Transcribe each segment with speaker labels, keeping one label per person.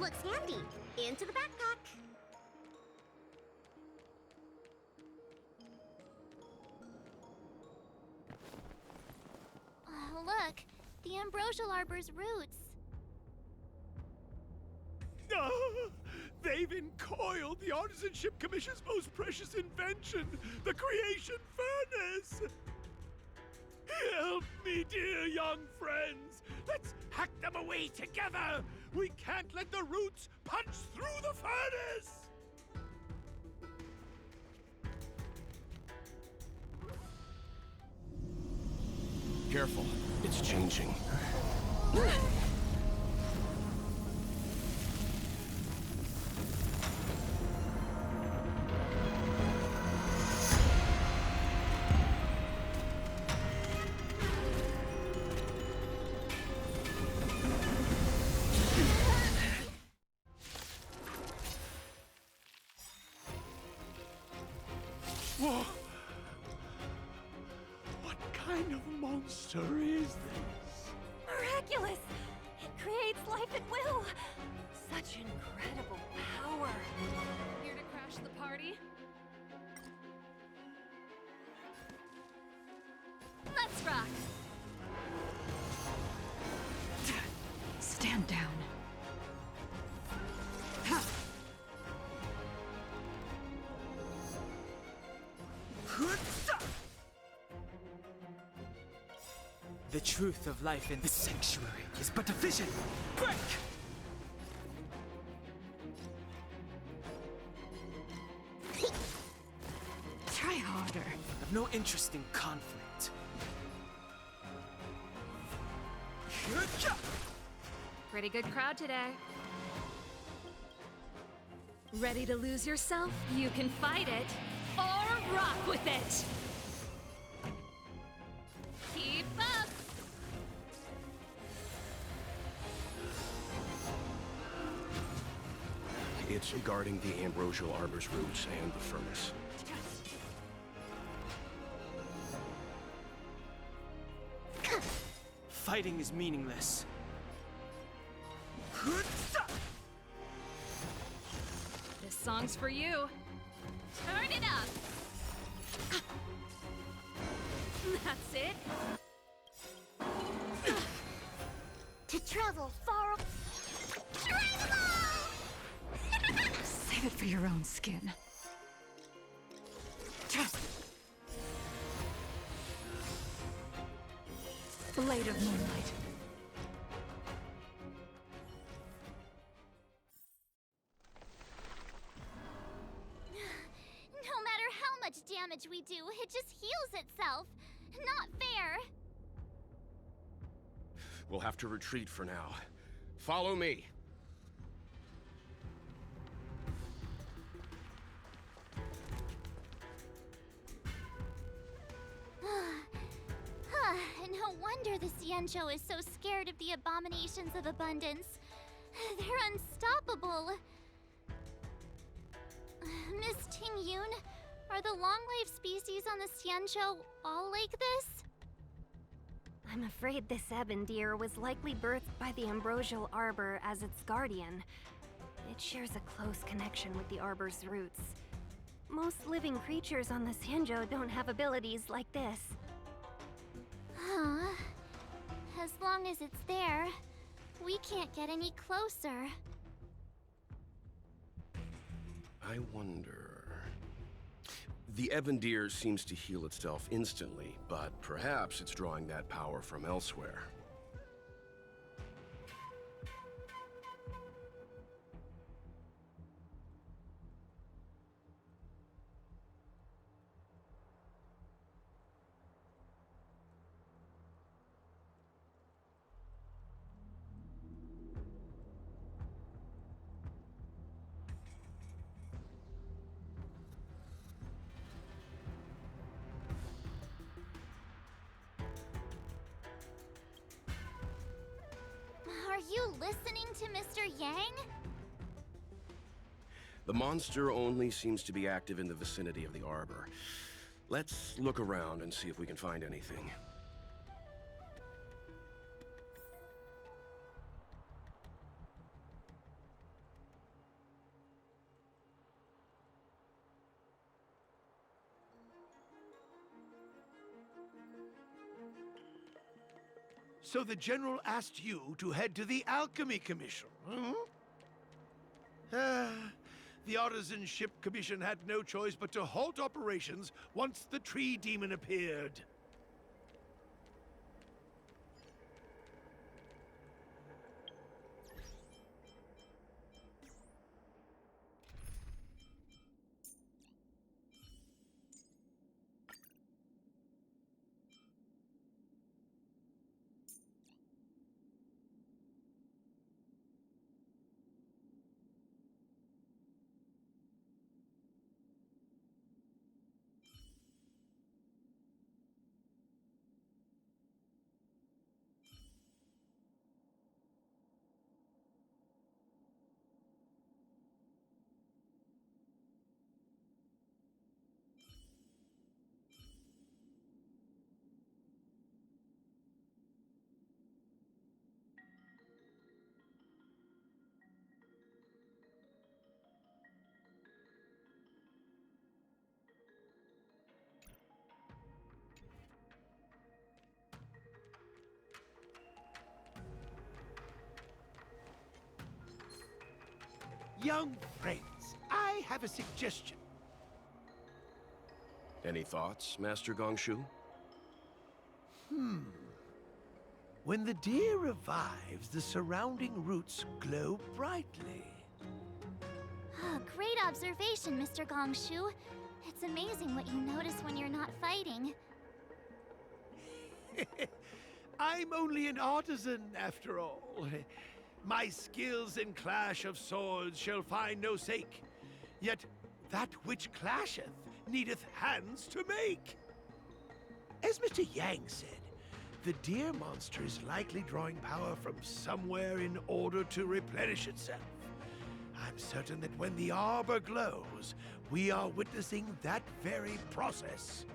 Speaker 1: Looks handy. Into the backpack.
Speaker 2: Look, the ambrosial arbor's roots.
Speaker 3: They've encoiled the Artisanship Commission's most precious invention, the creation furnace! Help me, dear young friends! Let's hack them away together! We can't let the roots punch through the furnace!
Speaker 4: Careful, it's changing.
Speaker 3: Whoa! What kind of monster is this?
Speaker 2: Miraculous! It creates life at will! Such incredible power!
Speaker 5: Here to crash the party?
Speaker 2: Let's rock!
Speaker 5: Stand down.
Speaker 6: The truth of life in the sanctuary is but a vision. Break!
Speaker 5: Try harder.
Speaker 6: I've no interest in conflict.
Speaker 5: Pretty good crowd today. Ready to lose yourself? You can fight it, or rock with it! Keep up!
Speaker 4: It's regarding the ambrosial arbor's roots and the furnace.
Speaker 6: Fighting is meaningless.
Speaker 5: This song's for you.
Speaker 2: Turn it up!
Speaker 5: That's it.
Speaker 1: To travel far.
Speaker 5: Save it for your own skin. Blade of moonlight.
Speaker 2: No matter how much damage we do, it just heals itself. Not fair.
Speaker 4: We'll have to retreat for now. Follow me.
Speaker 2: No wonder the Xianzhou is so scared of the abominations of abundance. They're unstoppable. Miss Ting Yun, are the long-lived species on the Xianzhou all like this?
Speaker 7: I'm afraid this ebon deer was likely birthed by the ambrosial arbor as its guardian. It shares a close connection with the arbor's roots. Most living creatures on the Xianzhou don't have abilities like this.
Speaker 2: Huh. As long as it's there, we can't get any closer.
Speaker 4: I wonder... The ebon deer seems to heal itself instantly, but perhaps it's drawing that power from elsewhere.
Speaker 2: Are you listening to Mr. Yang?
Speaker 4: The monster only seems to be active in the vicinity of the arbor. Let's look around and see if we can find anything.
Speaker 3: So the General asked you to head to the Alchemy Commission, hmm? The Artisan Ship Commission had no choice but to halt operations once the Tree Demon appeared. Young friends, I have a suggestion.
Speaker 4: Any thoughts, Master Gongshu?
Speaker 3: When the deer revives, the surrounding roots glow brightly.
Speaker 2: Great observation, Mr. Gongshu. It's amazing what you notice when you're not fighting.
Speaker 3: I'm only an artisan, after all. My skills in clash of swords shall find no sake. Yet that which clasheth needeth hands to make. As Mr. Yang said, the deer monster is likely drawing power from somewhere in order to replenish itself. I'm certain that when the arbor glows, we are witnessing that very process.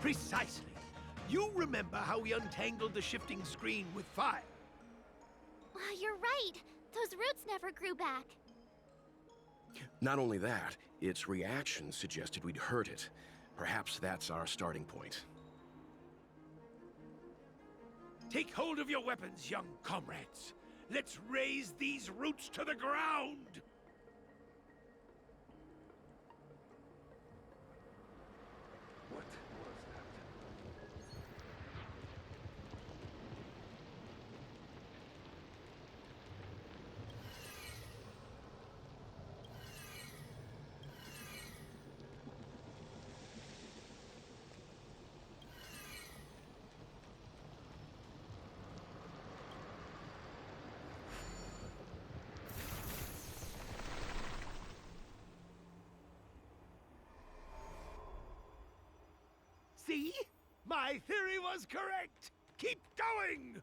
Speaker 3: Precisely. You remember how we untangled the shifting screen with fire?
Speaker 2: You're right. Those roots never grew back.
Speaker 4: Not only that, its reaction suggested we'd hurt it. Perhaps that's our starting point.
Speaker 3: Take hold of your weapons, young comrades. Let's raze these roots to the ground!
Speaker 4: What was that?
Speaker 3: See? My theory was correct! Keep going!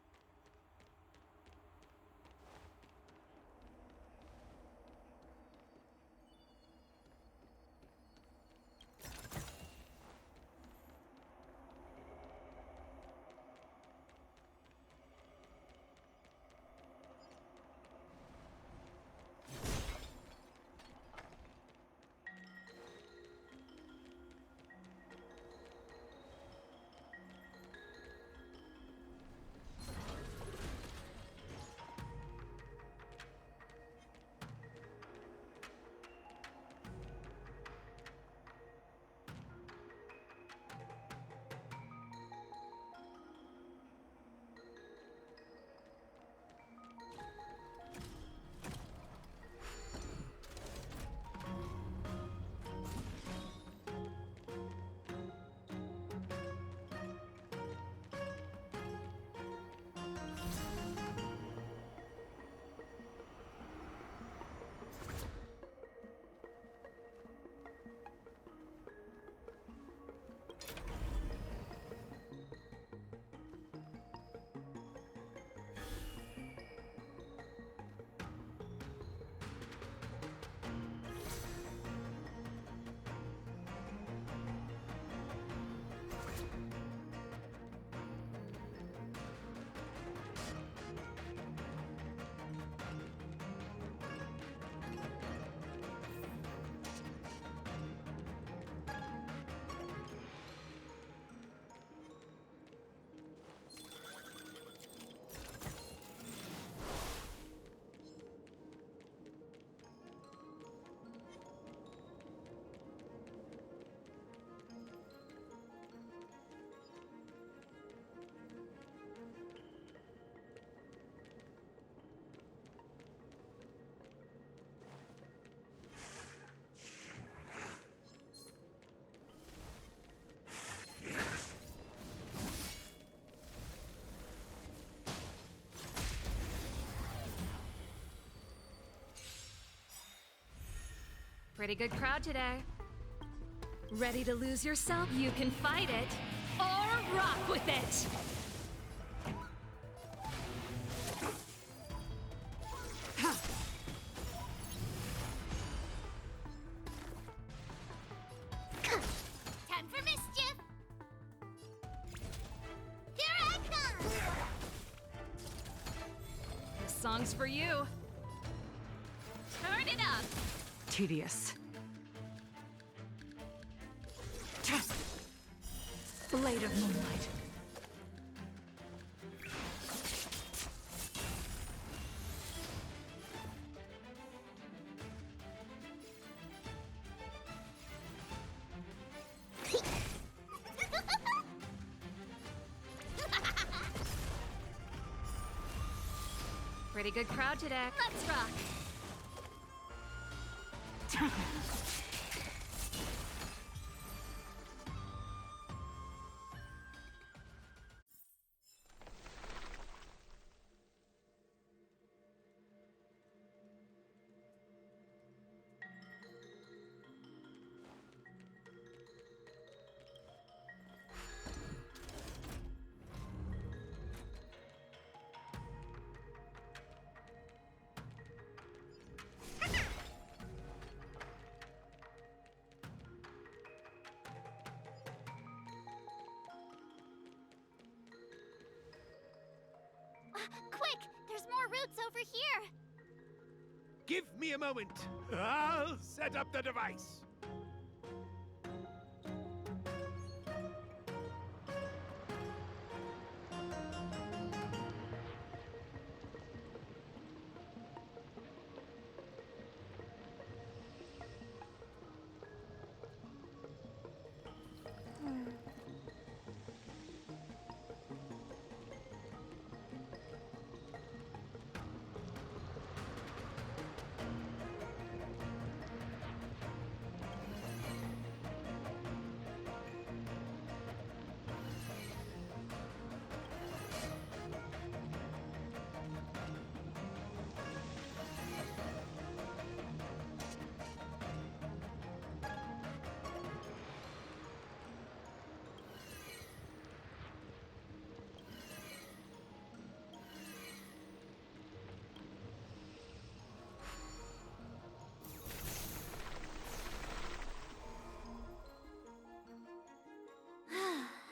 Speaker 5: Pretty good crowd today. Ready to lose yourself? You can fight it or rock with it!
Speaker 2: Time for mischief! Here I come!
Speaker 5: This song's for you.
Speaker 2: Turn it up!
Speaker 5: Tedious. Blade of moonlight. Pretty good crowd today.
Speaker 2: Let's rock! Quick! There's more roots over here!
Speaker 3: Give me a moment. I'll set up the device.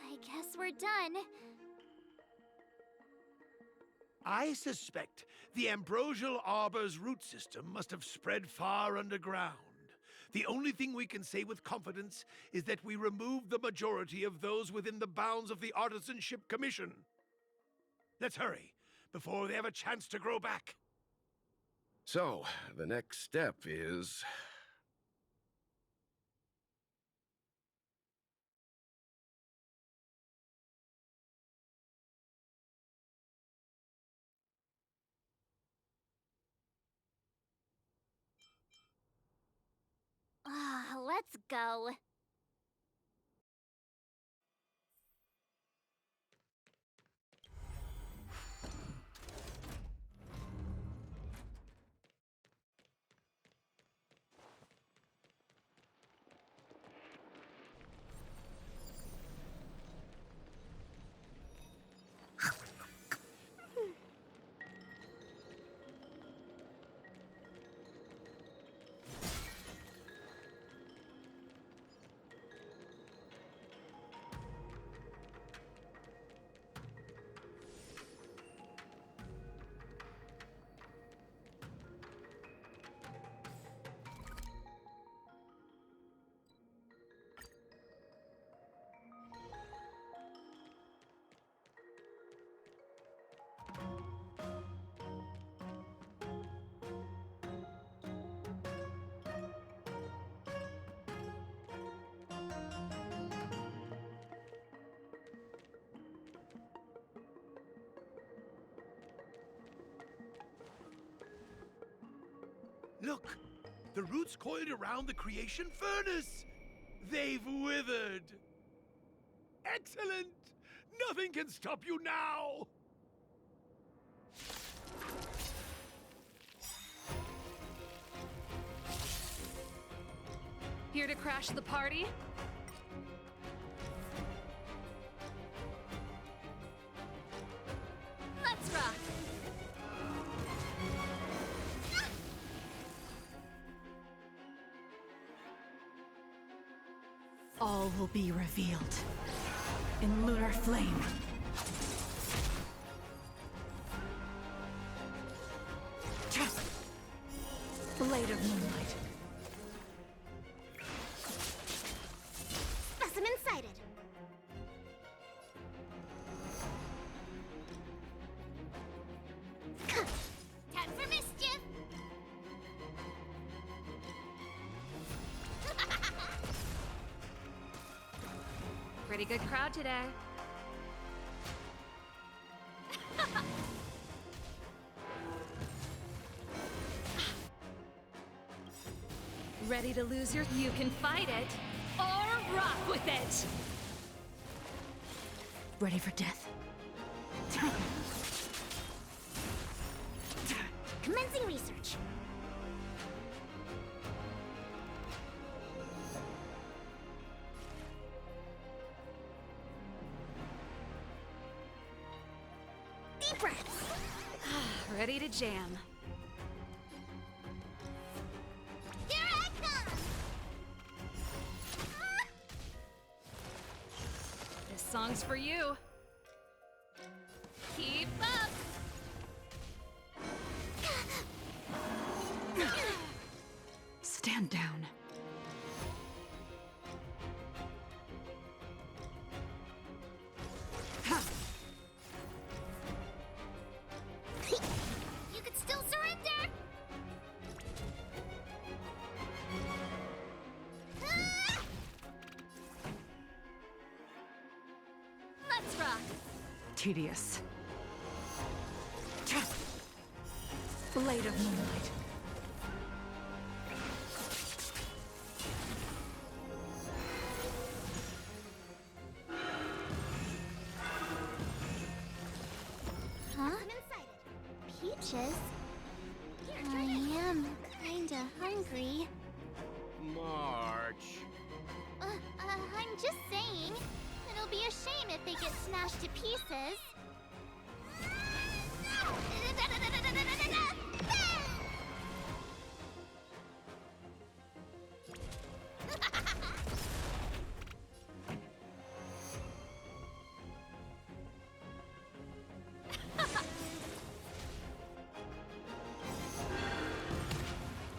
Speaker 2: I guess we're done.
Speaker 3: I suspect the ambrosial arbor's root system must have spread far underground. The only thing we can say with confidence is that we removed the majority of those within the bounds of the Artisanship Commission. Let's hurry, before they have a chance to grow back.
Speaker 4: So, the next step is...
Speaker 2: Let's go.
Speaker 3: Look, the roots coiled around the creation furnace. They've withered. Excellent! Nothing can stop you now!
Speaker 5: Here to crash the party? Let's rock!
Speaker 8: All will be revealed in lunar flame. Blade of moonlight.
Speaker 1: Specimen sighted.
Speaker 2: Time for mischief!
Speaker 5: Pretty good crowd today. Ready to lose your... You can fight it, or rock with it!
Speaker 8: Ready for death.
Speaker 1: Commencing research. Deep breaths.
Speaker 5: Ready to jam.
Speaker 2: Here I come!
Speaker 5: This song's for you. Keep up!
Speaker 8: Stand down.
Speaker 2: You could still surrender!
Speaker 5: Let's rock!
Speaker 8: Tedious. Blade of moonlight.
Speaker 2: Huh?
Speaker 1: Specimen sighted.
Speaker 2: Peaches?
Speaker 1: Here,
Speaker 2: I
Speaker 1: try it.
Speaker 2: am kinda hungry.
Speaker 4: March.
Speaker 2: I'm just saying. It'll be a shame if they get smashed to pieces.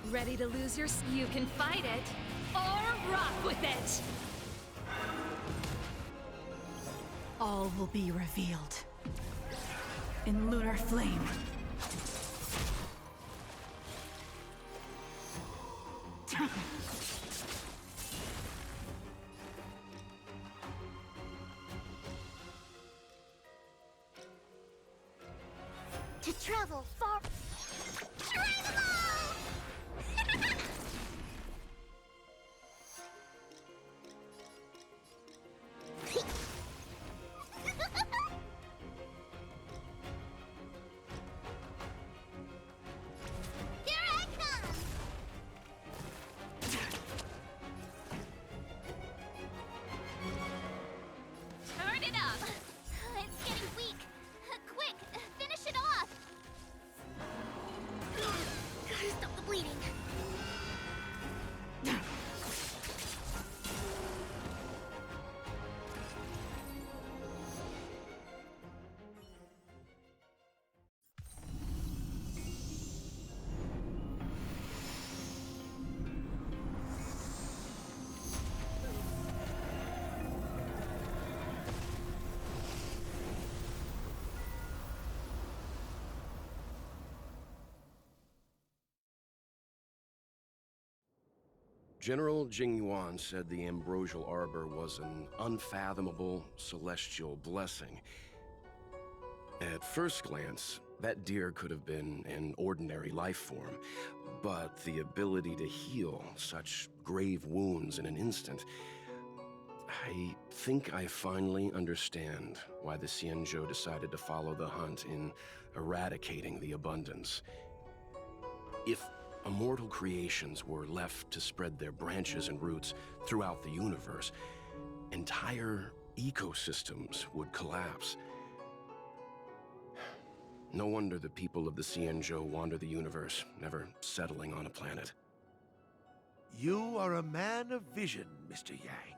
Speaker 5: Ready to lose your... You can fight it, or rock with it!
Speaker 8: All will be revealed in lunar flame.
Speaker 1: To travel far.
Speaker 2: Here I come! Turn it up! It's getting weak. Quick, finish it off!
Speaker 1: Gotta stop the bleeding.
Speaker 4: General Jingyuan said the ambrosial arbor was an unfathomable celestial blessing. At first glance, that deer could have been an ordinary life form, but the ability to heal such grave wounds in an instant... I think I finally understand why the Xianzhou decided to follow the hunt in eradicating the abundance. If immortal creations were left to spread their branches and roots throughout the universe, entire ecosystems would collapse. No wonder the people of the Xianzhou wander the universe, never settling on a planet.
Speaker 3: You are a man of vision, Mr. Yang.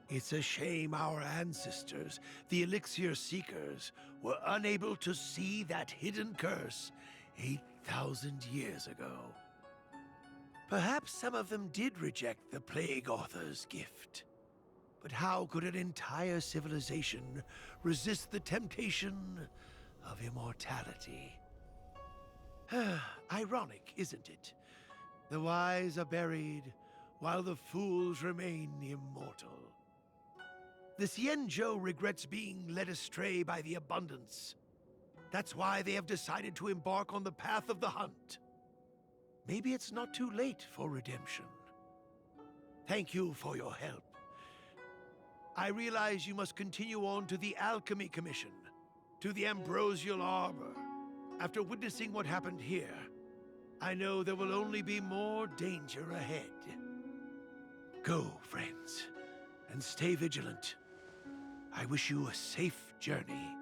Speaker 3: It's a shame our ancestors, the Elixir Seekers, were unable to see that hidden curse 8,000 years ago. Perhaps some of them did reject the Plague Author's gift. But how could an entire civilization resist the temptation of immortality? Ironic, isn't it? The wise are buried, while the fools remain immortal. The Xianzhou regrets being led astray by the abundance. That's why they have decided to embark on the path of the hunt. Maybe it's not too late for redemption. Thank you for your help. I realize you must continue on to the Alchemy Commission, to the Ambrosial Arbor. After witnessing what happened here, I know there will only be more danger ahead. Go, friends, and stay vigilant. I wish you a safe journey.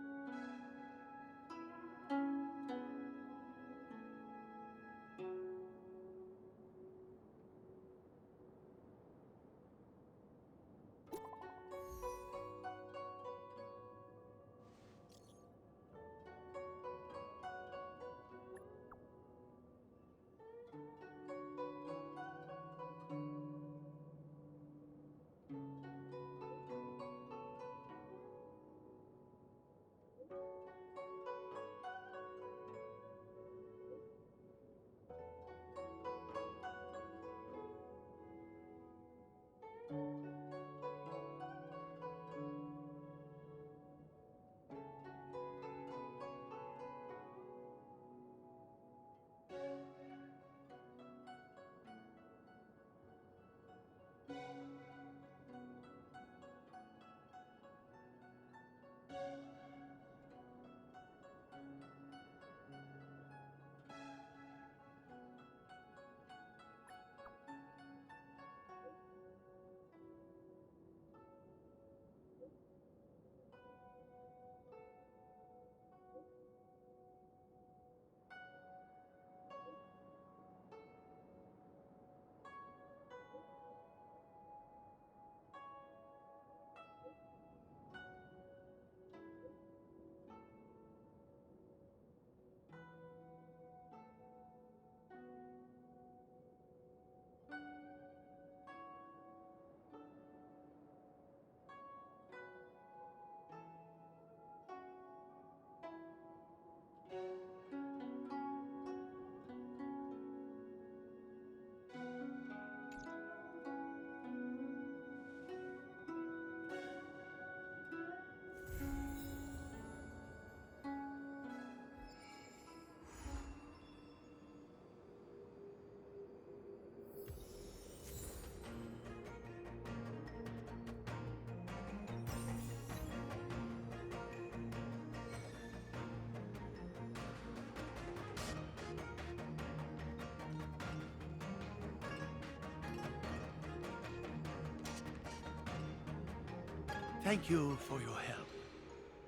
Speaker 3: Thank you for your help.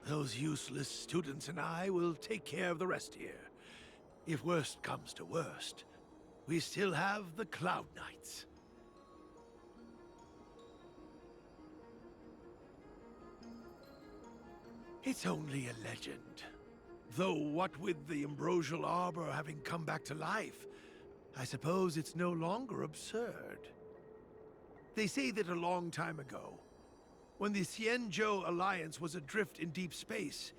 Speaker 3: Those useless students and I will take care of the rest here. If worst comes to worst, we still have the Cloud Knights. It's only a legend. Though what with the Ambrosial Arbor having come back to life, I suppose it's no longer absurd. They say that a long time ago, when the Xianzhou Alliance was adrift in deep space,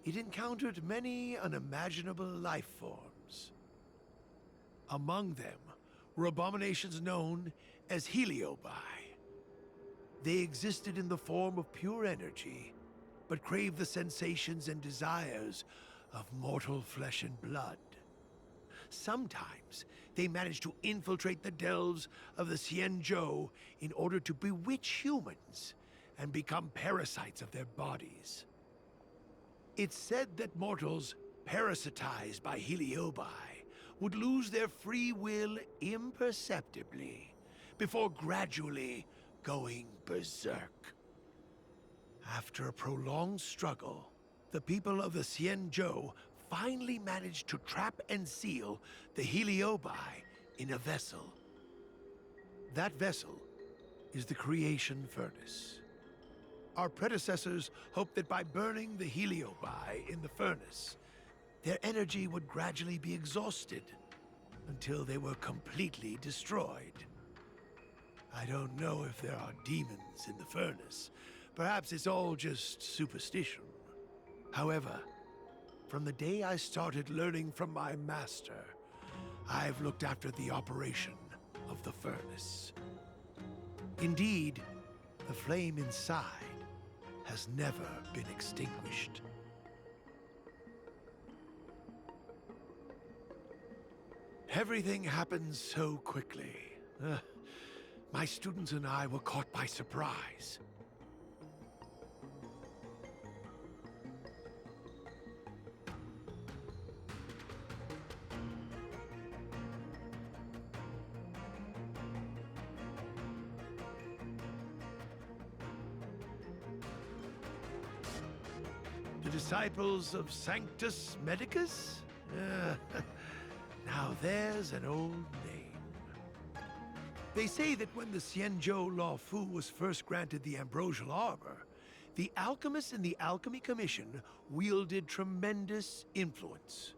Speaker 3: it encountered many unimaginable life forms. Among them were abominations known as Heliobi. They existed in the form of pure energy, but craved the sensations and desires of mortal flesh and blood. Sometimes they managed to infiltrate the delves of the Xianzhou in order to bewitch humans and become parasites of their bodies. It's said that mortals parasitized by Heliobi would lose their free will imperceptibly, before gradually going berserk. After a prolonged struggle, the people of the Xianzhou finally managed to trap and seal the Heliobi in a vessel. That vessel is the creation furnace. Our predecessors hoped that by burning the Heliobi in the furnace, their energy would gradually be exhausted until they were completely destroyed. I don't know if there are demons in the furnace. Perhaps it's all just superstition. However, from the day I started learning from my master, I've looked after the operation of the furnace. Indeed, the flame inside has never been extinguished. Everything happened so quickly. My students and I were caught by surprise. The disciples of Sanctus Medicus? Now there's an old name. They say that when the Xianzhou Luofu was first granted the Ambrosial Arbor, the alchemists in the Alchemy Commission wielded tremendous influence.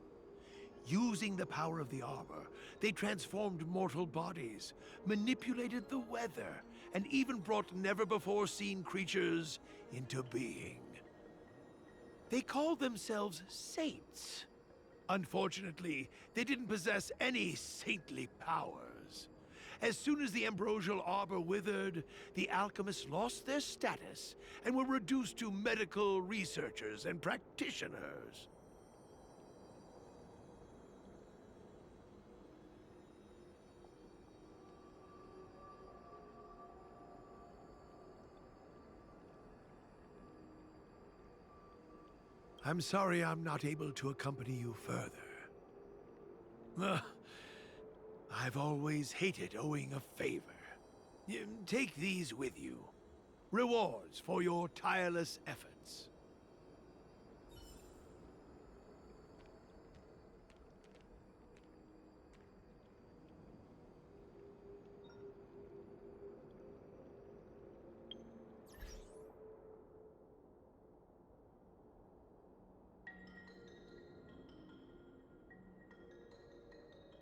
Speaker 3: Using the power of the arbor, they transformed mortal bodies, manipulated the weather, and even brought never-before-seen creatures into being. They called themselves saints. Unfortunately, they didn't possess any saintly powers. As soon as the Ambrosial Arbor withered, the alchemists lost their status and were reduced to medical researchers and practitioners. I'm sorry I'm not able to accompany you further. I've always hated owing a favor. Take these with you. Rewards for your tireless effort.